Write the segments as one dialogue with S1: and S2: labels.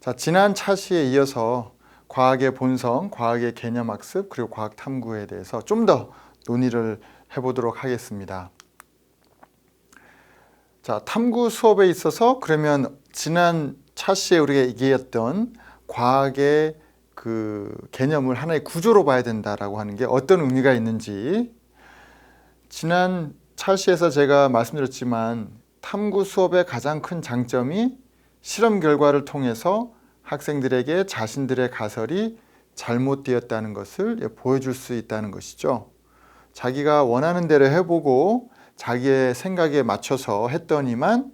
S1: 자, 지난 차시에 이어서 과학의 본성, 과학의 개념학습, 그리고 과학 탐구에 대해서 좀 더 논의를 해보도록 하겠습니다. 자, 탐구 수업에 있어서 그러면 지난 차시에 우리가 얘기했던 과학의 그 개념을 하나의 구조로 봐야 된다라고 하는 게 어떤 의미가 있는지, 지난 차시에서 제가 말씀드렸지만 탐구 수업의 가장 큰 장점이 실험 결과를 통해서 학생들에게 자신들의 가설이 잘못되었다는 것을 보여줄 수 있다는 것이죠. 자기가 원하는 대로 해보고 자기의 생각에 맞춰서 했더니만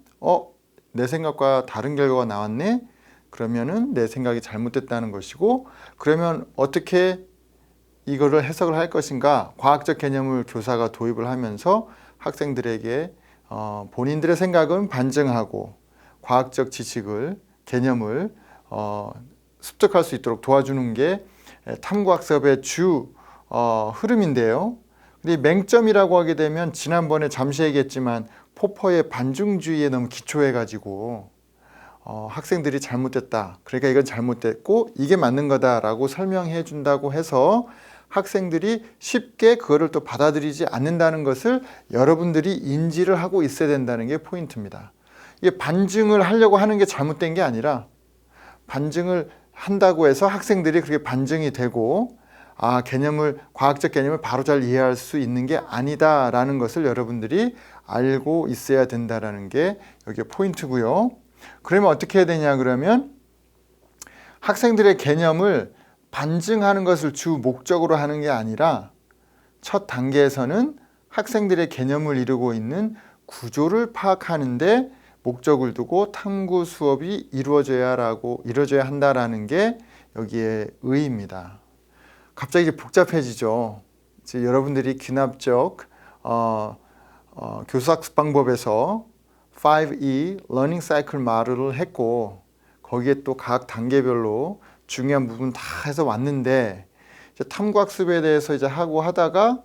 S1: 내 생각과 다른 결과가 나왔네? 그러면은 내 생각이 잘못됐다는 것이고, 그러면 어떻게 이거를 해석을 할 것인가? 과학적 개념을 교사가 도입을 하면서 학생들에게 본인들의 생각은 반증하고 과학적 지식을, 개념을 습득할 수 있도록 도와주는 게 탐구학습의 주 흐름인데요. 근데 맹점이라고 하게 되면 지난번에 잠시 얘기했지만 포퍼의 반증주의에 너무 기초해가지고 학생들이 잘못됐다, 그러니까 이건 잘못됐고 이게 맞는 거다라고 설명해 준다고 해서 학생들이 쉽게 그거를 또 받아들이지 않는다는 것을 여러분들이 인지를 하고 있어야 된다는 게 포인트입니다. 이게 반증을 하려고 하는 게 잘못된 게 아니라, 반증을 한다고 해서 학생들이 그렇게 반증이 되고 개념을, 과학적 개념을 바로 잘 이해할 수 있는 게 아니다라는 것을 여러분들이 알고 있어야 된다라는 게 여기 포인트고요. 그러면 어떻게 해야 되냐 그러면 학생들의 개념을 반증하는 것을 주 목적으로 하는 게 아니라 첫 단계에서는 학생들의 개념을 이루고 있는 구조를 파악하는데 목적을 두고 탐구 수업이 이루어져야 한다라는 게 여기에 의의입니다. 갑자기 이제 복잡해지죠. 이제 여러분들이 귀납적 교수학습 방법에서 5E Learning Cycle 말을 했고, 거기에 또 각 단계별로 중요한 부분 다 해서 왔는데, 이제 탐구학습에 대해서 이제 하고 하다가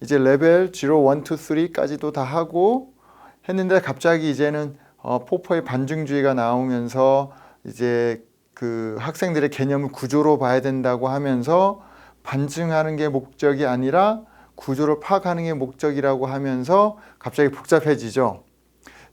S1: 이제 레벨 0, 1, 2, 3까지도 다 하고 했는데, 갑자기 이제는 포퍼의 반증주의가 나오면서 이제 그 학생들의 개념을 구조로 봐야 된다고 하면서 반증하는 게 목적이 아니라 구조를 파악하는 게 목적이라고 하면서 갑자기 복잡해지죠.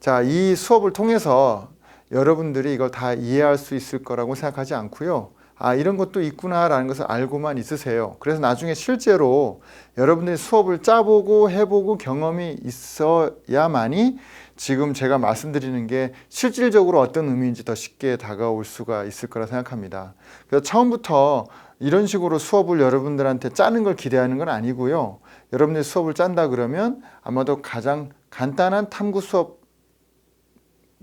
S1: 자, 이 수업을 통해서 여러분들이 이걸 다 이해할 수 있을 거라고 생각하지 않고요. 이런 것도 있구나라는 것을 알고만 있으세요. 그래서 나중에 실제로 여러분들이 수업을 짜보고 해보고 경험이 있어야만이 지금 제가 말씀드리는 게 실질적으로 어떤 의미인지 더 쉽게 다가올 수가 있을 거라 생각합니다. 그래서 처음부터 이런 식으로 수업을 여러분들한테 짜는 걸 기대하는 건 아니고요. 여러분들이 수업을 짠다 그러면 아마도 가장 간단한 탐구 수업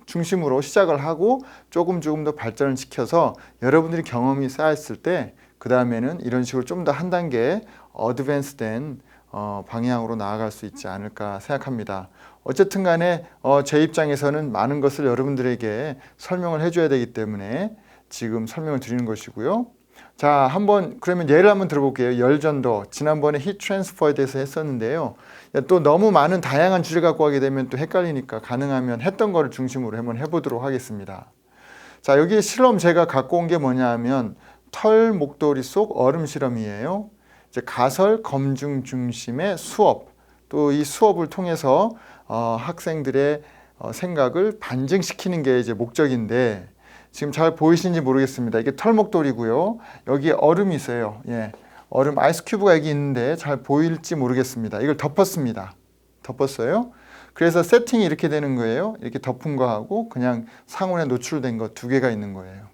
S1: 중심으로 시작을 하고 조금 더 발전을 시켜서 여러분들이 경험이 쌓였을 때 그 다음에는 이런 식으로 좀 더 한 단계 어드밴스된 방향으로 나아갈 수 있지 않을까 생각합니다. 어쨌든 간에 제 입장에서는 많은 것을 여러분들에게 설명을 해줘야 되기 때문에 지금 설명을 드리는 것이고요. 자, 그러면 예를 한번 들어볼게요. 열전도, 지난번에 히트 트랜스퍼에 대해서 했었는데요. 또 너무 많은 다양한 주제 갖고 하게 되면 또 헷갈리니까 가능하면 했던 거를 중심으로 한번 해보도록 하겠습니다. 자, 여기 실험 제가 갖고 온 게 뭐냐 하면 털 목도리 속 얼음 실험이에요. 이제 가설 검증 중심의 수업, 또 이 수업을 통해서 학생들의 생각을 반증시키는 게 이제 목적인데, 지금 잘 보이시는지 모르겠습니다. 이게 털목돌이고요. 여기 얼음이 있어요. 얼음 아이스 큐브가 여기 있는데 잘 보일지 모르겠습니다. 이걸 덮었습니다. 덮었어요. 그래서 세팅이 이렇게 되는 거예요. 이렇게 덮은 거하고 그냥 상온에 노출된 거 두 개가 있는 거예요.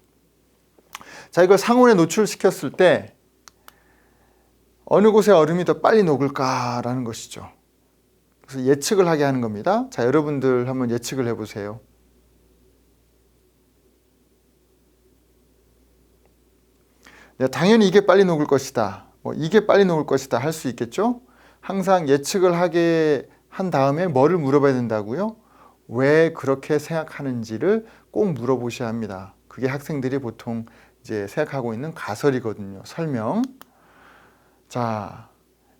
S1: 자, 이걸 상온에 노출시켰을 때 어느 곳에 얼음이 더 빨리 녹을까라는 것이죠. 그래서 예측을 하게 하는 겁니다. 자, 여러분들 한번 예측을 해보세요. 당연히 이게 빨리 녹을 것이다, 이게 빨리 녹을 것이다 할 수 있겠죠. 항상 예측을 하게 한 다음에 뭐를 물어봐야 된다고요? 왜 그렇게 생각하는지를 꼭 물어보셔야 합니다. 그게 학생들이 보통 이제 생각하고 있는 가설이거든요. 설명. 자,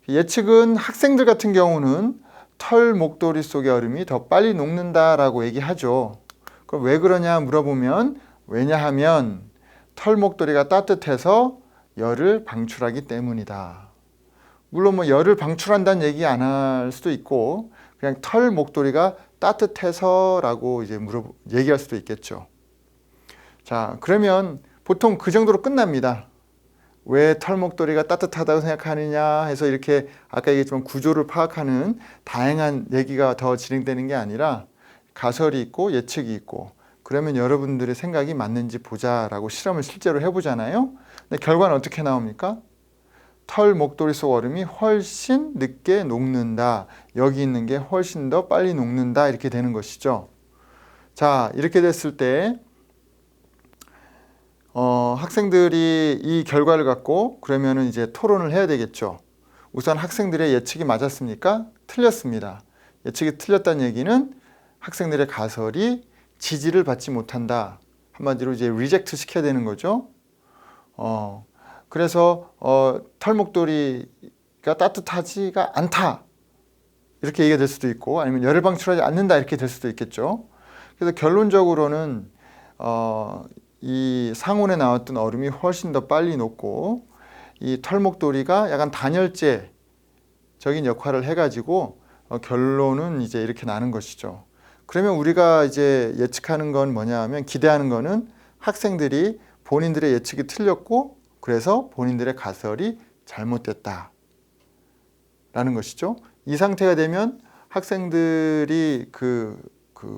S1: 예측은 학생들 같은 경우는 털 목도리 속의 얼음이 더 빨리 녹는다라고 얘기하죠. 그럼 왜 그러냐 물어보면, 왜냐하면 털목도리가 따뜻해서 열을 방출하기 때문이다. 물론 뭐 열을 방출한다는 얘기 안 할 수도 있고 그냥 털목도리가 따뜻해서라고 이제 얘기할 수도 있겠죠. 자, 그러면 보통 그 정도로 끝납니다. 왜 털목도리가 따뜻하다고 생각하느냐 해서 이렇게 아까 얘기했지만 구조를 파악하는 다양한 얘기가 더 진행되는 게 아니라 가설이 있고 예측이 있고 그러면 여러분들의 생각이 맞는지 보자라고 실험을 실제로 해보잖아요. 근데 결과는 어떻게 나옵니까? 털 목도리 속 얼음이 훨씬 늦게 녹는다. 여기 있는 게 훨씬 더 빨리 녹는다. 이렇게 되는 것이죠. 자, 이렇게 됐을 때 학생들이 이 결과를 갖고 그러면은 이제 토론을 해야 되겠죠. 우선 학생들의 예측이 맞았습니까? 틀렸습니다. 예측이 틀렸다는 얘기는 학생들의 가설이 지지를 받지 못한다. 한마디로 이제 리젝트 시켜야 되는 거죠. 그래서 털목도리가 따뜻하지가 않다. 이렇게 얘기가 될 수도 있고 아니면 열을 방출하지 않는다. 이렇게 될 수도 있겠죠. 그래서 결론적으로는 이 상온에 나왔던 얼음이 훨씬 더 빨리 녹고 이 털목도리가 약간 단열재적인 역할을 해가지고 결론은 이제 이렇게 나는 것이죠. 그러면 우리가 이제 예측하는 건 뭐냐 하면 기대하는 거는 학생들이 본인들의 예측이 틀렸고 그래서 본인들의 가설이 잘못됐다 라는 것이죠. 이 상태가 되면 학생들이 그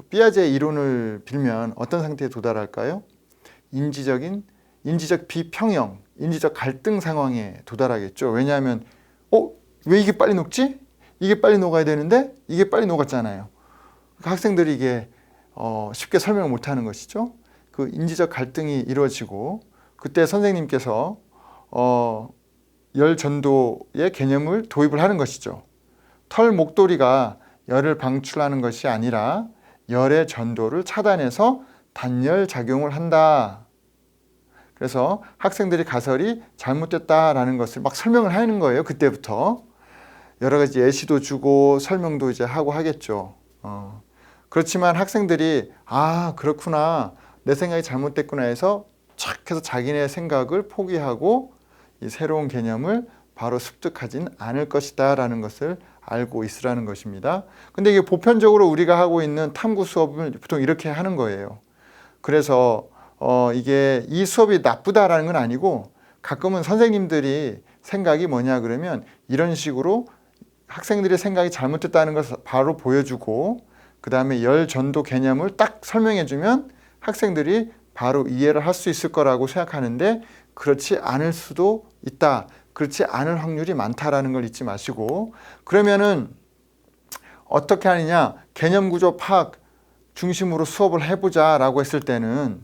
S1: 삐아제 이론을 빌면 어떤 상태에 도달할까요? 인지적 비평형, 인지적 갈등 상황에 도달하겠죠. 왜냐하면 왜 이게 빨리 녹지? 이게 빨리 녹아야 되는데 이게 빨리 녹았잖아요. 그러니까 학생들이 이게 쉽게 설명을 못하는 것이죠. 그 인지적 갈등이 이루어지고 그때 선생님께서 열 전도의 개념을 도입을 하는 것이죠. 털 목도리가 열을 방출하는 것이 아니라 열의 전도를 차단해서 단열 작용을 한다. 그래서 학생들이 가설이 잘못됐다라는 것을 막 설명을 하는 거예요. 그때부터 여러 가지 예시도 주고 설명도 이제 하고 하겠죠. 그렇지만 학생들이 그렇구나, 내 생각이 잘못됐구나 해서 착 해서 자기네 생각을 포기하고 이 새로운 개념을 바로 습득하진 않을 것이다 라는 것을 알고 있으라는 것입니다. 근데 이게 보편적으로 우리가 하고 있는 탐구 수업을 보통 이렇게 하는 거예요. 그래서 이게 이 수업이 나쁘다라는 건 아니고 가끔은 선생님들이 생각이 뭐냐 그러면 이런 식으로 학생들의 생각이 잘못됐다는 것을 바로 보여주고 그 다음에 열 전도 개념을 딱 설명해주면 학생들이 바로 이해를 할 수 있을 거라고 생각하는데 그렇지 않을 수도 있다. 그렇지 않을 확률이 많다라는 걸 잊지 마시고 그러면은 어떻게 하느냐 개념 구조 파악 중심으로 수업을 해보자 라고 했을 때는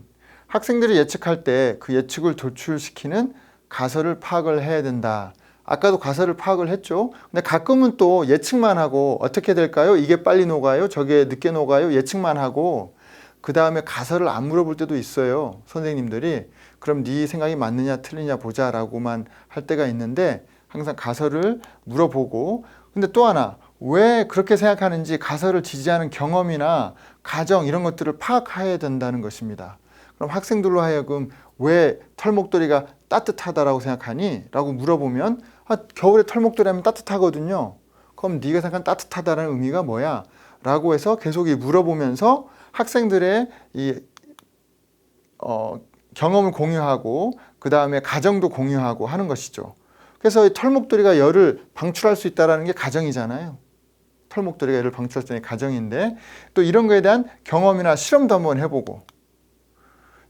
S1: 학생들이 예측할 때 그 예측을 도출시키는 가설을 파악을 해야 된다. 아까도 가설을 파악을 했죠. 근데 가끔은 또 예측만 하고 어떻게 될까요? 이게 빨리 녹아요? 저게 늦게 녹아요? 예측만 하고 그 다음에 가설을 안 물어볼 때도 있어요. 선생님들이 그럼 네 생각이 맞느냐 틀리냐 보자 라고만 할 때가 있는데 항상 가설을 물어보고 근데 또 하나 왜 그렇게 생각하는지 가설을 지지하는 경험이나 가정 이런 것들을 파악해야 된다는 것입니다. 그럼 학생들로 하여금 왜 털목도리가 따뜻하다라고 생각하니? 라고 물어보면 겨울에 털목도리 하면 따뜻하거든요. 그럼 네가 생각한 따뜻하다는 의미가 뭐야? 라고 해서 계속 물어보면서 학생들의 경험을 공유하고 그 다음에 가정도 공유하고 하는 것이죠. 그래서 이 털목도리가 열을 방출할 수 있다는 게 가정이잖아요. 털목도리가 열을 방출할 수 있는 가정인데 또 이런 거에 대한 경험이나 실험도 한번 해보고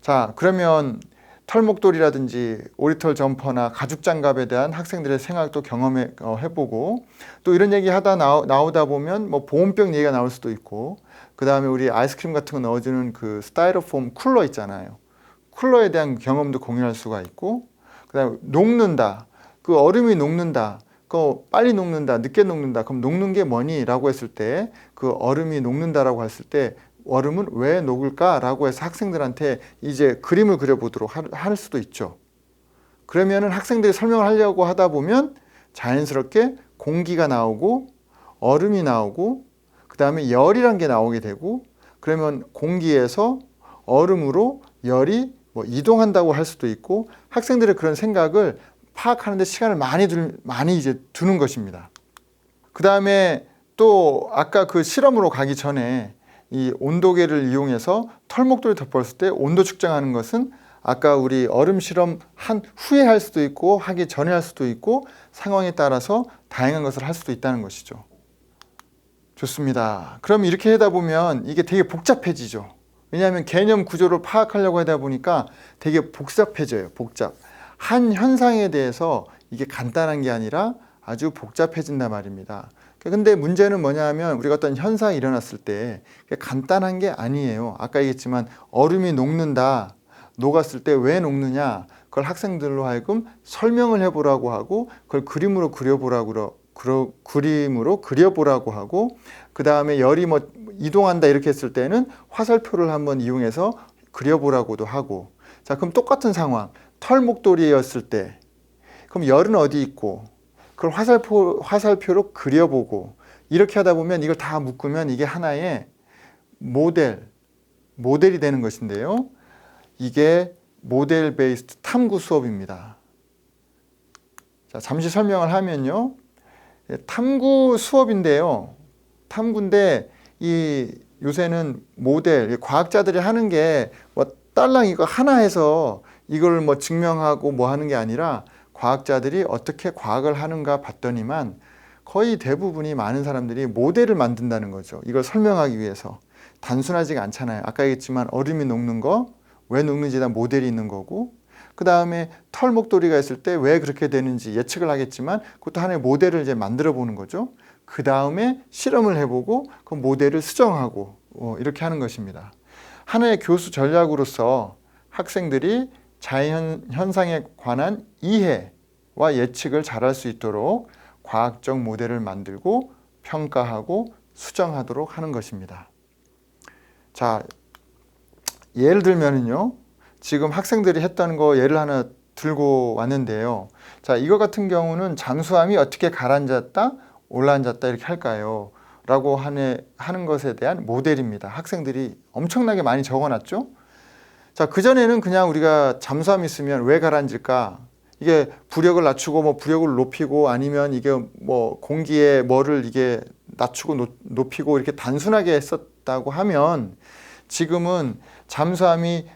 S1: 자 그러면 털목도리라든지 오리털 점퍼나 가죽장갑에 대한 학생들의 생각도 경험해보고 또 이런 얘기 하다 나오다 보면 뭐 보온병 얘기가 나올 수도 있고 그 다음에 우리 아이스크림 같은 거 넣어주는 그 스타이로폼 쿨러 있잖아요. 쿨러에 대한 경험도 공유할 수가 있고 그 다음에 녹는다. 그 얼음이 녹는다. 그 빨리 녹는다. 늦게 녹는다. 그럼 녹는 게 뭐니? 라고 했을 때 그 얼음이 녹는다라고 했을 때 얼음은 왜 녹을까라고 해서 학생들한테 이제 그림을 그려보도록 할 수도 있죠. 그러면은 학생들이 설명을 하려고 하다 보면 자연스럽게 공기가 나오고 얼음이 나오고 그 다음에 열이란 게 나오게 되고 그러면 공기에서 얼음으로 열이 뭐 이동한다고 할 수도 있고 학생들의 그런 생각을 파악하는데 시간을 많이 이제 두는 것입니다. 그 다음에 또 아까 그 실험으로 가기 전에 이 온도계를 이용해서 털목도를 덮었을 때 온도 측정하는 것은 아까 우리 얼음 실험 한 후에 할 수도 있고 하기 전에 할 수도 있고 상황에 따라서 다양한 것을 할 수도 있다는 것이죠. 좋습니다. 그럼 이렇게 하다 보면 이게 되게 복잡해지죠. 왜냐하면 개념 구조를 파악하려고 하다 보니까 되게 복잡해져요. 한 현상에 대해서 이게 간단한 게 아니라 아주 복잡해진단 말입니다. 근데 문제는 뭐냐 하면 우리가 어떤 현상이 일어났을 때 간단한 게 아니에요. 아까 얘기했지만 얼음이 녹는다. 녹았을 때 왜 녹느냐? 그걸 학생들로 하여금 설명을 해보라고 하고 그걸 그림으로 그려보라고 하고 그 다음에 열이 뭐 이동한다 이렇게 했을 때는 화살표를 한번 이용해서 그려보라고도 하고 자 그럼 똑같은 상황 털목도리였을 때 그럼 열은 어디 있고 그걸 화살표로 그려보고 이렇게 하다 보면 이걸 다 묶으면 이게 하나의 모델이 되는 것인데요. 이게 모델 베이스드 탐구 수업입니다. 자, 잠시 설명을 하면요. 탐구 수업인데요. 탐구인데 이 요새는 모델 과학자들이 하는 게 뭐 딸랑 이거 하나 해서 이걸 뭐 증명하고 뭐 하는 게 아니라 과학자들이 어떻게 과학을 하는가 봤더니만 거의 대부분이 많은 사람들이 모델을 만든다는 거죠. 이걸 설명하기 위해서. 단순하지가 않잖아요. 아까 얘기했지만 얼음이 녹는 거, 왜 녹는지에 대한 모델이 있는 거고 그 다음에 털목도리가 있을 때 왜 그렇게 되는지 예측을 하겠지만 그것도 하나의 모델을 이제 만들어 보는 거죠. 그 다음에 실험을 해보고 그 모델을 수정하고 이렇게 하는 것입니다. 하나의 교수 전략으로서 학생들이 자연 현상에 관한 이해와 예측을 잘할 수 있도록 과학적 모델을 만들고 평가하고 수정하도록 하는 것입니다. 자, 예를 들면은요. 지금 학생들이 했던 거 예를 하나 들고 왔는데요. 자, 이거 같은 경우는 잠수함이 어떻게 가라앉았다, 올라앉았다 이렇게 할까요? 라고 하는 것에 대한 모델입니다. 학생들이 엄청나게 많이 적어놨죠. 자, 그전에는 그냥 우리가 잠수함이 있으면 왜 가라앉을까? 이게 부력을 낮추고 뭐 부력을 높이고 아니면 이게 뭐 공기에 뭐를 이게 낮추고 높이고 이렇게 단순하게 했었다고 하면 지금은 잠수함이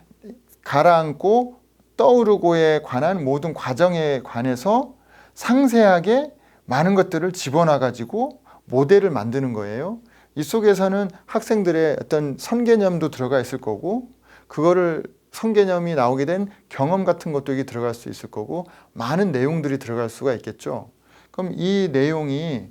S1: 가라앉고 떠오르고에 관한 모든 과정에 관해서 상세하게 많은 것들을 집어넣어 가지고 모델을 만드는 거예요. 이 속에서는 학생들의 어떤 선개념도 들어가 있을 거고 그거를 선개념이 나오게 된 경험 같은 것도 여기 들어갈 수 있을 거고 많은 내용들이 들어갈 수가 있겠죠. 그럼 이 내용이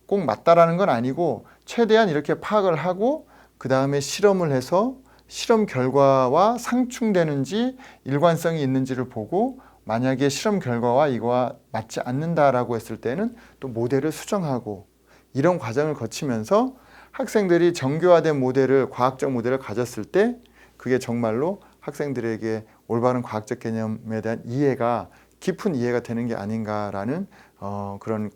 S1: 꼭 맞다라는 건 아니고 최대한 이렇게 파악을 하고 그 다음에 실험을 해서 실험 결과와 상충되는지 일관성이 있는지를 보고 만약에 실험 결과와 이거와 맞지 않는다라고 했을 때는 또 모델을 수정하고 이런 과정을 거치면서 학생들이 정교화된 모델을 과학적 모델을 가졌을 때 그게 정말로 학생들에게 올바른 과학적 개념에 대한 이해가 깊은 이해가 되는 게 아닌가라는 그런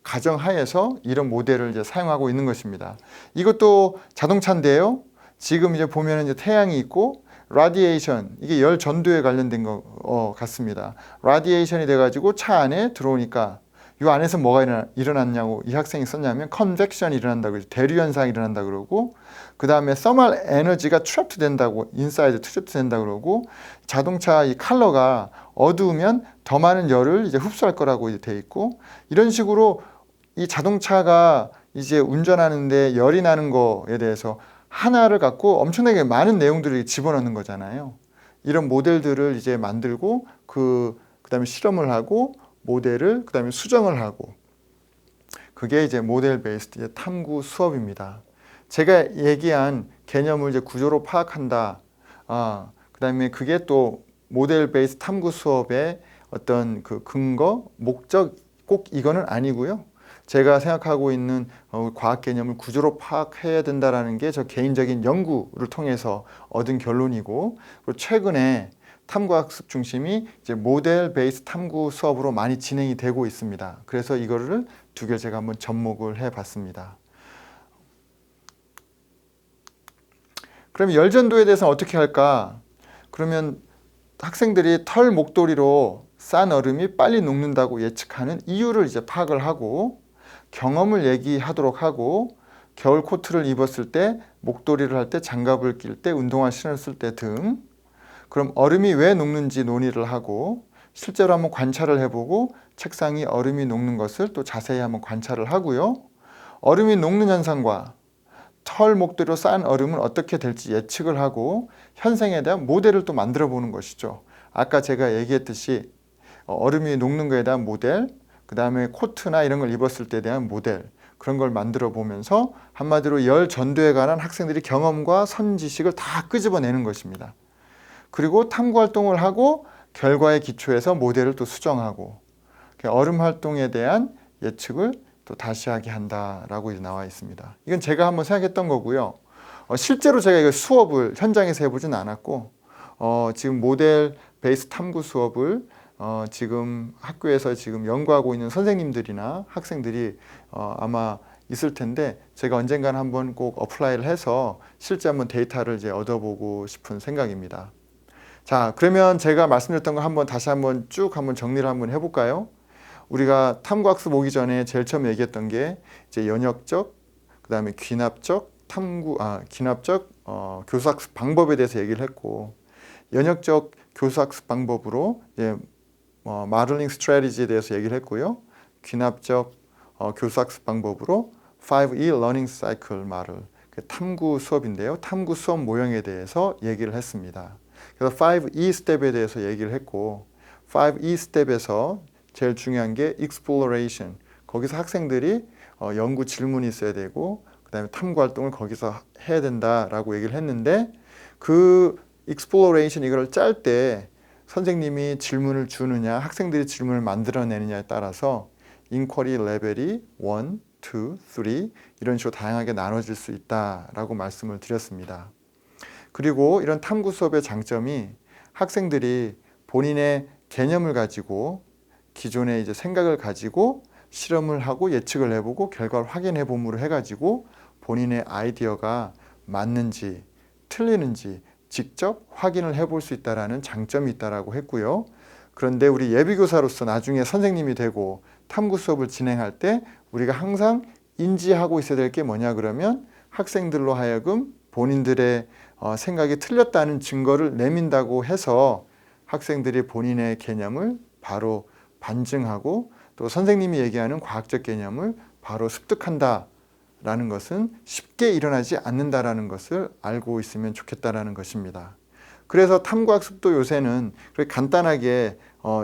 S1: 가정하에서 이런 모델을 이제 사용하고 있는 것입니다. 이것도 자동차인데요. 지금 이제 보면 이제 태양이 있고 라디에이션 이게 열 전도에 관련된 것 같습니다. 라디에이션이 돼가지고 차 안에 들어오니까 이 안에서 뭐가 일어났냐고 이 학생이 썼냐면 컨벡션이 일어난다고 대류 현상이 일어난다 그러고 그 다음에 서멀 에너지가 트랩트 된다고 인사이드 트랩트 된다 그러고 자동차 이 컬러가 어두우면 더 많은 열을 이제 흡수할 거라고 이제 돼 있고 이런 식으로 이 자동차가 이제 운전하는데 열이 나는 거에 대해서 하나를 갖고 엄청나게 많은 내용들을 집어넣는 거잖아요. 이런 모델들을 이제 만들고 그다음에 실험을 하고 모델을 그다음에 수정을 하고 그게 이제 모델 베이스드 탐구 수업입니다. 제가 얘기한 개념을 이제 구조로 파악한다. 그다음에 그게 또 모델 베이스 탐구 수업의 어떤 그 근거, 목적 꼭 이거는 아니고요. 제가 생각하고 있는 과학 개념을 구조로 파악해야 된다라는 게 저 개인적인 연구를 통해서 얻은 결론이고 그리고 최근에 탐구학습 중심이 이제 모델 베이스 탐구 수업으로 많이 진행이 되고 있습니다. 그래서 이거를 두 개를 제가 한번 접목을 해봤습니다. 그럼 열전도에 대해서는 어떻게 할까? 그러면 학생들이 털 목도리로 싼 얼음이 빨리 녹는다고 예측하는 이유를 이제 파악을 하고 경험을 얘기하도록 하고 겨울 코트를 입었을 때 목도리를 할 때 장갑을 낄 때 운동화 신었을 때 등 그럼 얼음이 왜 녹는지 논의를 하고 실제로 한번 관찰을 해보고 책상이 얼음이 녹는 것을 또 자세히 한번 관찰을 하고요. 얼음이 녹는 현상과 털 목도리로 쌓은 얼음은 어떻게 될지 예측을 하고 현상에 대한 모델을 또 만들어 보는 것이죠. 아까 제가 얘기했듯이 얼음이 녹는 거에 대한 모델, 그 다음에 코트나 이런 걸 입었을 때에 대한 모델, 그런 걸 만들어 보면서 한마디로 열 전도에 관한 학생들이 경험과 선지식을 다 끄집어내는 것입니다. 그리고 탐구 활동을 하고 결과에 기초해서 모델을 또 수정하고 얼음 활동에 대한 예측을 또 다시 하게 한다라고 나와 있습니다. 이건 제가 한번 생각했던 거고요. 실제로 제가 이거 수업을 현장에서 해보진 않았고 지금 모델 베이스 탐구 수업을 지금 학교에서 지금 연구하고 있는 선생님들이나 학생들이 아마 있을 텐데 제가 언젠가는 한번 꼭 어플라이를 해서 실제 한번 데이터를 이제 얻어보고 싶은 생각입니다. 자, 그러면 제가 말씀드렸던 거 한번 다시 한번 쭉 한번 정리를 한번 해볼까요? 우리가 탐구학습 오기 전에 제일 처음 얘기했던 게 이제 연역적, 그 다음에 귀납적 교수학습 방법에 대해서 얘기를 했고 연역적 교수학습 방법으로 이제 모델링 스트래티지에 대해서 얘기를 했고요. 귀납적 교수학습 방법으로 5E 러닝 사이클 모델 탐구 수업인데요. 탐구 수업 모형에 대해서 얘기를 했습니다. 그래서 5E 스텝에 대해서 얘기를 했고 5E 스텝에서 제일 중요한 게 exploration. 거기서 학생들이 연구 질문이 있어야 되고 그 다음에 탐구 활동을 거기서 해야 된다라고 얘기를 했는데 그 exploration 이걸 짤 때 선생님이 질문을 주느냐 학생들이 질문을 만들어내느냐에 따라서 인쿼리 레벨이 1, 2, 3 이런 식으로 다양하게 나눠질 수 있다라고 말씀을 드렸습니다. 그리고 이런 탐구 수업의 장점이 학생들이 본인의 개념을 가지고 기존의 이제 생각을 가지고 실험을 하고 예측을 해보고 결과를 확인해 봄으로 해가지고 본인의 아이디어가 맞는지 틀리는지 직접 확인을 해볼 수 있다는 장점이 있다고 했고요. 그런데 우리 예비교사로서 나중에 선생님이 되고 탐구 수업을 진행할 때 우리가 항상 인지하고 있어야 될 게 뭐냐 그러면 학생들로 하여금 본인들의 생각이 틀렸다는 증거를 내민다고 해서 학생들이 본인의 개념을 바로 반증하고 또 선생님이 얘기하는 과학적 개념을 바로 습득한다라는 것은 쉽게 일어나지 않는다라는 것을 알고 있으면 좋겠다라는 것입니다. 그래서 탐구학습도 요새는 간단하게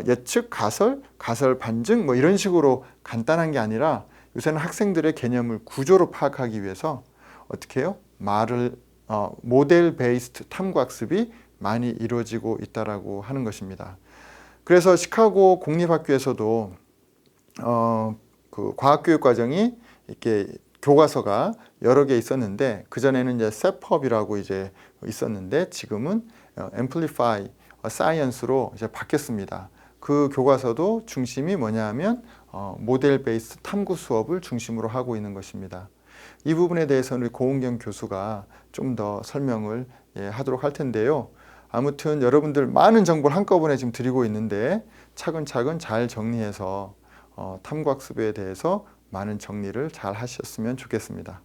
S1: 예측, 가설, 가설 반증 뭐 이런 식으로 간단한 게 아니라 요새는 학생들의 개념을 구조로 파악하기 위해서 어떻게 해요? 모델 베이스드 탐구학습이 많이 이루어지고 있다라고 하는 것입니다. 그래서 시카고 공립학교에서도 그 과학교육 과정이 이렇게 교과서가 여러 개 있었는데 그 전에는 이제 세펍이라고 이제 있었는데 지금은 Amplify Science로 이제 바뀌었습니다. 그 교과서도 중심이 뭐냐하면 모델 베이스 탐구 수업을 중심으로 하고 있는 것입니다. 이 부분에 대해서는 우리 고은경 교수가 좀 더 설명을 하도록 할 텐데요. 아무튼 여러분들 많은 정보를 한꺼번에 지금 드리고 있는데 차근차근 잘 정리해서 탐구학습에 대해서 많은 정리를 잘 하셨으면 좋겠습니다.